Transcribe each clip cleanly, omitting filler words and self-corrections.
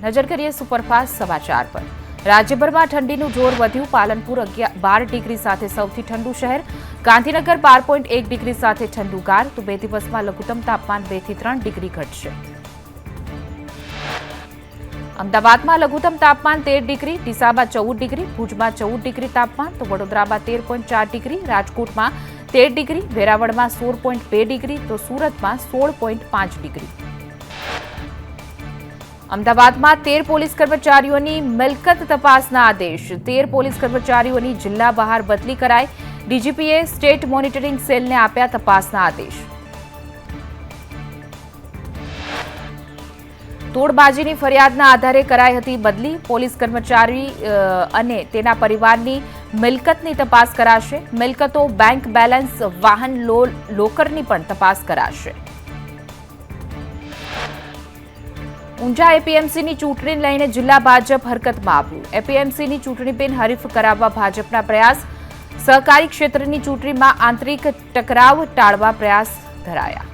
નજર કરીએ સુપરફાસ્ટ સમાચાર પર। રાજ્યભરમાં ઠંડીનું જોર વધ્યું। પાલનપુર 12 ડિગ્રી સાથે સૌથી ઠંડુ શહેર, ગાંધીનગર 12.1 ડિગ્રી સાથે ઠંડુગાર, તો 2 દિવસમાં લઘુત્તમ તાપમાન 2 થી 3 ડિગ્રી ઘટશે। અમદાવાદમાં લઘુત્તમ તાપમાન 13 ડિગ્રી, ડીસામાં 14 ડિગ્રી, ભુજમાં 14 ડિગ્રી તાપમાન, તો વડોદરામાં 13.4 ડિગ્રી, રાજકોટમાં 13 ડિગ્રી, વેરાવળમાં 16.2 ડિગ્રી, તો સુરતમાં 16.5 ડિગ્રી। અમદાવાદમાં 13 પોલીસ કર્મચારીઓની મિલકત તપાસના આદેશ। 13 પોલીસ કર્મચારીઓની જિલ્લા બહાર બદલી કરાઈ। ડીજીપીએ સ્ટેટ મોનિટરિંગ સેલને આપ્યા તપાસના આદેશ। તોડબાજીની ફરિયાદના આધારે કરાઈ હતી બદલી। પોલીસ કર્મચારી અને તેના પરિવારની મિલકતની તપાસ કરાશે। મિલકતો, બેંક બેલેન્સ, વાહન લોકરની પણ તપાસ કરાશે। ઊંઝા એપીએમસીની ચૂંટણી લઈને જિલ્લા ભાજપ હરકતમાં આવ્યું। એપીએમસીની ચૂંટણી બિનહરીફ કરાવવા ભાજપના પ્રયાસ। સહકારી ક્ષેત્રની ચૂંટણીમાં આંતરિક ટકરાવ ટાળવા પ્રયાસ ધરાયા।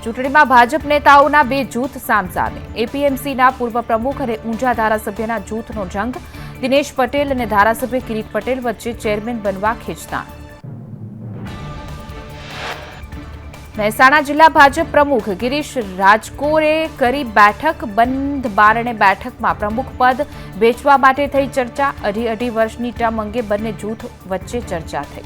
ચૂંટણીમાં ભાજપ નેતાઓના 2 જૂથ સામસામે। એપીએમસીના પૂર્વ પ્રમુખ અને ઊંઝા ધારાસભ્યના જૂથનો જંગ। દિનેશ પટેલ અને ધારાસભ્ય કિરીટ પટેલ વચ્ચે ચેરમેન બનવા ખેંચતાણ। મહેસાણા જિલ્લા ભાજપ પ્રમુખ ગિરીશ રાજકોરે કરી બેઠક। બંધ બારણે બેઠકમાં પ્રમુખ પદ વેચવા માટે થઈ ચર્ચા। 2.5 વર્ષની ટર્મ અંગે બંને જૂથ વચ્ચે ચર્ચા થઈ।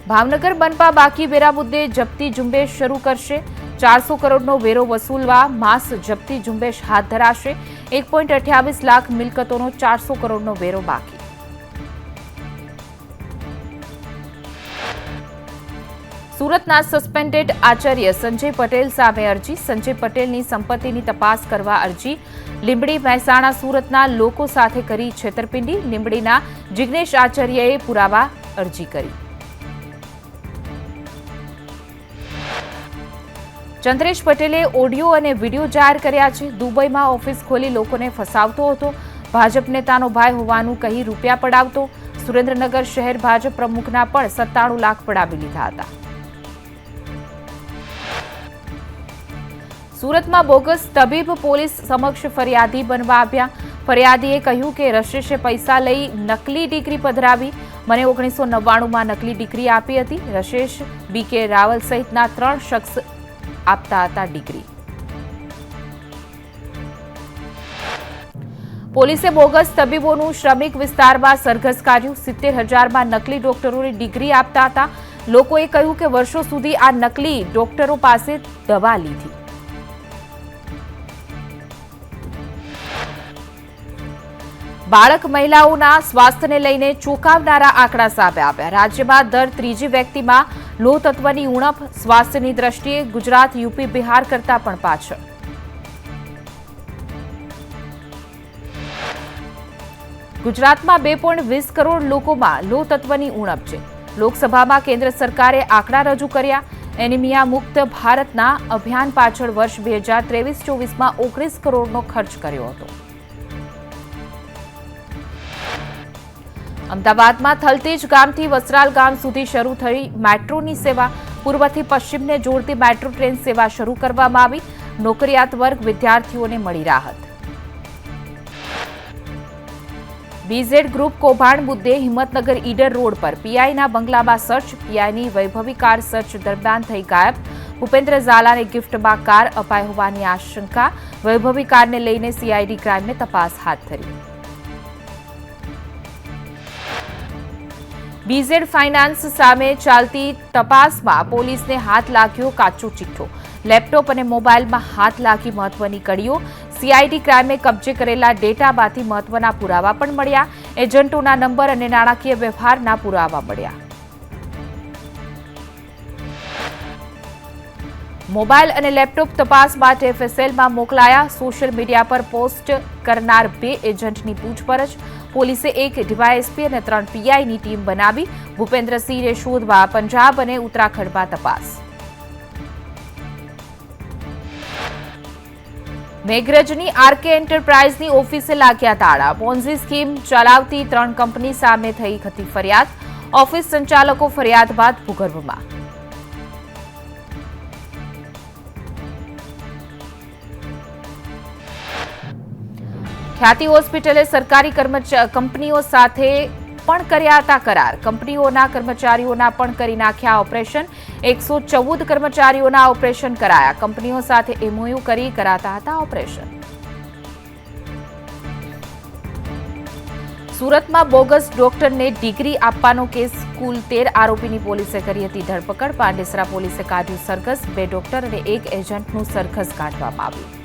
ભાવનગર મનપા બાકી વેરા મુદ્દે જપ્તી ઝુંબેશ શરૂ કરશે। 400 કરોડનો વેરો વસૂલવા માસ જપ્તી ઝુંબેશ હાથ ધરાશે। 1.28 લાખ મિલકતોનો 400 કરોડનો વેરો બાકી। સુરતના સસ્પેન્ડેડ આચાર્ય સંજય પટેલ સામે અરજી। સંજય પટેલની સંપત્તિની તપાસ કરવા અરજી। લીંબડી, મહેસાણા, સુરતના લોકો સાથે કરી છેતરપિંડી। લીંબડીના જિગ્નેશ આચાર્યએ પુરાવા અરજી કરી। ચંદ્રેશ પટેલે ઓડિયો અને વિડીયો જાહેર કર્યા છે। દુબઈમાં ઓફિસ ખોલી લોકોને ફસાવતો હતો। ભાજપ નેતાનો ભાઈ હોવાનું કહી રૂપિયા પડાવતો। સુરેન્દ્રનગર શહેર ભાજપ પ્રમુખના પણ 97 લાખ પડાવી લીધા હતા। સુરતમાં બોગસ તબીબ પોલીસ સમક્ષ ફરિયાદી બનવા આવ્યા। ફરિયાદીએ કહ્યું કે રશેશે પૈસા લઈ નકલી ડિગ્રી પધરાવી। મને 1999માં નકલી ડિગ્રી આપી હતી। રશેશ, બીકે રાવલ સહિતના 3 શખ્સ આપતા હતા ડિગ્રી। પોલીસે બોગસ તબીબોનું શ્રમિક વિસ્તારમાં સરઘસ કાઢ્યું। 70,000માં નકલી ડોક્ટરોની ડિગ્રી આપતા હતા। લોકોએ કહ્યું કે વર્ષો સુધી આ નકલી ડોક્ટરો પાસે દવા લીધી। બાળક મહિલાઓના સ્વાસ્થ્યને લઈને ચોંકાવનારા આંકડા સામે આવ્યા। રાજ્યમાં દર 3જી વ્યક્તિમાં લોહ તત્વની ઉણપ। સ્વાસ્થ્યની દ્રષ્ટિએ ગુજરાત, યુપી, બિહાર કરતા પણ પાછળ। ગુજરાતમાં 2.20 કરોડ લોકોમાં લોહ તત્વની ઉણપ છે। લોકસભામાં કેન્દ્ર સરકારે આંકડા રજૂ કર્યા। એનિમિયા મુક્ત ભારતના અભિયાન પાછળ વર્ષ 2023-24માં 19 કરોડનો ખર્ચ કર્યો હતો। અમદાવાદમાં થલતેજ ગામથી વસરાલ ગામ સુધી શરૂ થઈ મેટ્રોની સેવા। પૂર્વથી પશ્ચિમને જોડતી મેટ્રો ટ્રેન સેવા શરૂ કરવામાં આવી। નોકરિયાત વર્ગ, વિદ્યાર્થીઓને મળી રાહત। બીઝેડ ગ્રુપ કૌભાંડ મુદ્દે હિંમતનગર ઈડર રોડ પર પીઆઈના બંગલામાં સર્ચ। પીઆઈની વૈભવી કાર સર્ચ દરમિયાન થઈ ગાયબ। ભૂપેન્દ્ર ઝાલાને ગિફ્ટમાં કાર અપાઈ હોવાની આશંકા। વૈભવી કારને લઈને સીઆઈડી ક્રાઇમે તપાસ હાથ ધરી। બીઝેડ ફાઇનાન્સ સામે ચાલતી તપાસમાં પોલીસને હાથ લાગ્યો કાચો ચિઠ્ઠો। લેપટોપ અને મોબાઈલમાં હાથ લાગી મહત્વની કડીઓ। સીઆઈડી ક્રાઇમે કબજે કરેલા ડેટામાંથી મહત્વના પુરાવા પણ મળ્યા। એજન્ટોના નંબર અને નાણાકીય વ્યવહારના પુરાવા મળ્યા। મોબાઈલ અને લેપટોપ તપાસ માટે એફએસએલમાં મોકલાયા। સોશિયલ મીડિયા પર પોસ્ટ કરનાર 2 એજન્ટની પૂછપરછ। પોલીસે 1 ડીવાયએસપી અને 3 પીઆઈની ટીમ બનાવી। ભૂપેન્દ્રસિંહને શોધવા પંજાબ અને ઉત્તરાખંડમાં તપાસ। મેઘરજની આરકે એન્ટરપ્રાઇઝની ઓફિસે લાગ્યા તાળા। પોન્ઝી સ્કીમ ચલાવતી 3 કંપની સામે થઈ હતી ફરિયાદ। ઓફિસ સંચાલકો ફરિયાદ બાદ ભૂગર્ભમાં। ખ્યાતિ હોસ્પિટલે સરકારી કંપનીઓ સાથે પણ કર્યા હતા કરાર. કંપનીઓના કર્મચારીઓના પણ કરી નાખ્યા ઓપરેશન. 114 કર્મચારીઓના ઓપરેશન કરાયા. કંપનીઓ સાથે એમઓયુ કરી કરાતા હતા ઓપરેશન. સુરતમાં બોગસ ડોક્ટરને ડિગ્રી આપવાનો કેસ. કુલ 13 આરોપીની પોલીસે કરી હતી ધરપકડ. પાંડેસરા પોલીસે કાઢ્યું સરઘસ. 2 ડોક્ટર અને 1 એજન્ટનું સરઘસ કાઢવામાં આવ્યું.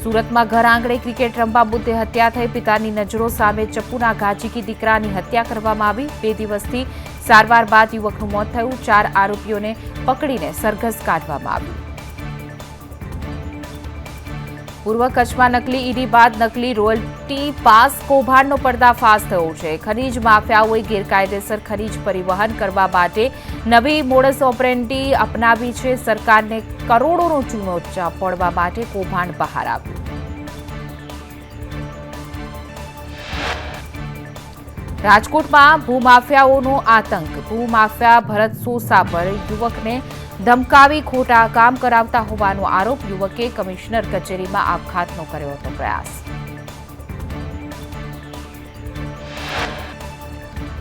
સુરતમાં ઘર આંગણે ક્રિકેટ રમવા મુદ્દે હત્યા થઈ. પિતાની નજરો સામે ચપ્પુના ઘા ઝીકી દીકરાની હત્યા કરવામાં આવી. 2 દિવસથી સારવાર બાદ યુવકનું મોત થયું. 4 આરોપીઓને પકડીને સરઘસ કાઢવામાં આવ્યું. પૂર્વ કચ્છમાં નકલી ઈડી બાદ નકલી રોયલ્ટી પાસ કૌભાંડનો પર્દાફાશ થયો છે. ખનીજ માફિયાઓએ ગેરકાયદેસર ખનીજ પરિવહન કરવા માટે નવી મોડસ ઓપરેન્ડી અપનાવી છે. સરકારને કરોડોનો ચૂનો પડવા માટે કૌભાંડ બહાર આવ્યું. રાજકોટમાં ભૂમાફિયાઓનો આતંક. ભૂમાફિયા ભરત સોસા પર યુવકને ધમકાવી ખોટા કામ કરાવતા હોવાનો આરોપ. યુવકે કમિશનર કચેરીમાં આપઘાતનો કર્યો હતો પ્રયાસ.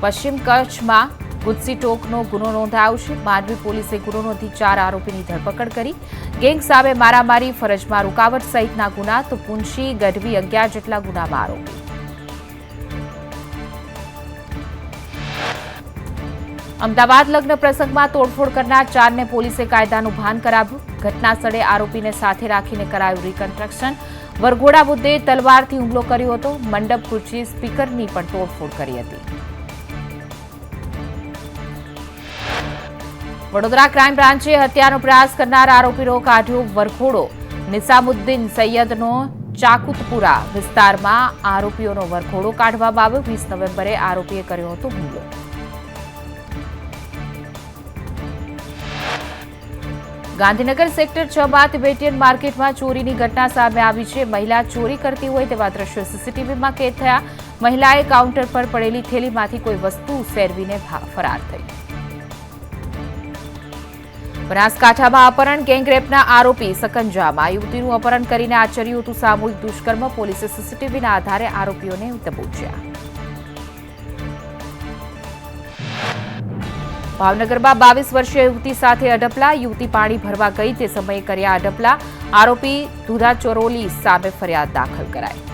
પશ્ચિમ કચ્છમાં ગુજસી ટોકનો ગુનો નોંધાયો છે. માંડવી પોલીસે ગુનો નોંધી 4 આરોપીની ધરપકડ કરી. ગેંગ સામે મારામારી, ફરજમાં રૂકાવટ સહિતના ગુના તો પુંછી, ગઢવી 11 જેટલા ગુનામાં આરોપી. અમદાવાદ લગ્ન પ્રસંગમાં તોડફોડ કરનાર 4ને પોલીસે કાયદાનું ભાન કરાવ્યું. ઘટના સ્થળે આરોપીને સાથે રાખીને કરાયું રિકન્સ્ટ્રક્શન. વરઘોડા મુદ્દે તલવારથી હુમલો કર્યો હતો. મંડપ, ખુરશી, સ્પીકરની પણ તોડફોડ કરી હતી. વડોદરા ક્રાઇમ બ્રાન્ચે હત્યાનો પ્રયાસ કરનાર આરોપીનો કાઢ્યો વરઘોડો. નિસામુદ્દીન સૈયદનો ચાકુતપુરા વિસ્તારમાં આરોપીઓનો વરઘોડો કાઢવામાં આવ્યો. 20 નવેમ્બરે આરોપીએ કર્યો હતો હુમલો. ગાંધીનગર સેક્ટર 6 તિબેટિયન માર્કેટમાં ચોરીની ઘટના સામે આવી છે. મહિલા ચોરી કરતી હોય તેવા દ્રશ્યો સીસીટીવીમાં કેદ થયા. મહિલાએ કાઉન્ટર પર પડેલી થેલીમાંથી કોઈ વસ્તુ સેરવીને ફરાર થઈ. બનાસકાંઠામાં અપહરણ ગેંગરેપના આરોપી સકંજામાં. યુવતીનું અપહરણ કરીને આચર્યું હતું સામૂહિક દુષ્કર્મ. પોલીસે સીસીટીવીના આધારે આરોપીઓને દબોચ્યા. ભાવનગરમાં 22 વર્ષીય યુવતી સાથે અડપલા. યુવતી પાણી ભરવા ગઈ તે સમયે કર્યા અડપલા. આરોપી ધુધા ચોરોલી સામે ફરિયાદ દાખલ કરાઈ.